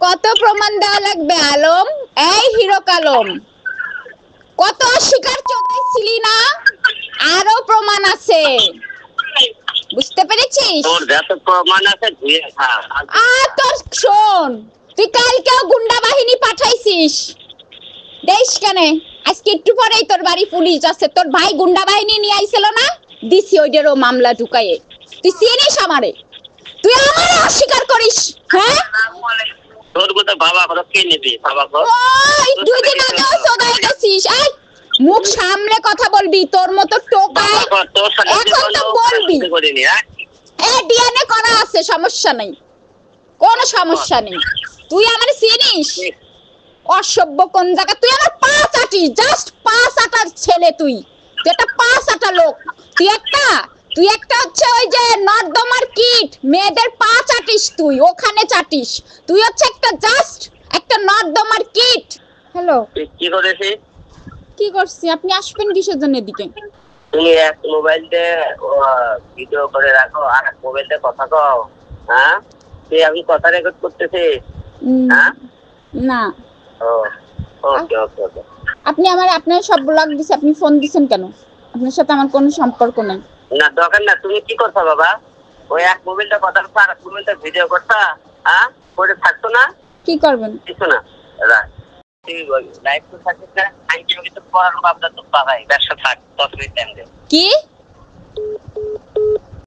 কত প্রমাণ দেওয়া লাগবে আলম? এই হিরো কালম, কত অস্বীকার চোদাইছিলি না? আরো প্রমাণ আছে, বুঝতে পেরেছিস? তোর যত প্রমাণ আছে ধুয়ে খা। তোর শোন, তুই কালকেও গুন্ডা বাহিনী পাঠাইছিস, দেশ কেন? আজকে একটু পরেই তোর বাড়ি পুলিশ আছে, তোর ভাই গুন্ডা বাহিনী নিয়ে আইছিল না, দিছি ওইটারও মামলা ঢুকাইয়ে। তুই চিনিস আমারে? তুই আমারে অস্বীকার করিস? হ্যাঁ, তোর কথা বাবা কথা কে নেবে? বাবা কো ওই 2 দিন আগেও চোদাই গেছিস। এই মুখ সামলে কথা বলবি, তোর মতো টোকায় এখন তো বলবি। ডিএনএ করা আছে, সমস্যা নেই, কোনো সমস্যা নেই। তুই আমারে চিনিস? অসভ্য কোন জায়গা? তুই আমার পা চাটিস, জাস্ট পা চাটার ছেলে। তুই একটা পা চাটা লোক। তুই একটা হচ্ছে ওই যে নর্দমার কিট, মেয়েদের পা চাটিস, তুই ওখানে চাটিস। তুই হচ্ছে একটা জাস্ট একটা নর্দমার কিট। হ্যালো, কি করেছিস? কি করছি? আপনি আসবেন কিসের জন্য এদিকে? তুমি এক মোবাইল দিয়ে ভিডিও করে রাখো আর এক মোবাইল দিয়ে কথা কও। হ্যাঁ, তুই আমি কথা রেকর্ড করতেছি। হ্যাঁ না, ওকে ওকে ওকে। আপনি আপনার সব ব্লগ দিছে, আপনি ফোন দিছেন কেন? আপনার সাথে আমার কোনো সম্পর্ক নাই। না দরকার না। তুমি কি করছো বাবা? ওই এক মোবাইলটা কথা বলছো আর এক মোবাইলটা ভিডিও করছো। হ্যাঁ, করে থাকতো না? কি করবেন? কিছু না, লাইফ তো থাকিস না। আমি কিন্তু পড়ানো বাবদা তো পাবাই, ব্যবসা থাক 10 মিনিট টাইম দে। কি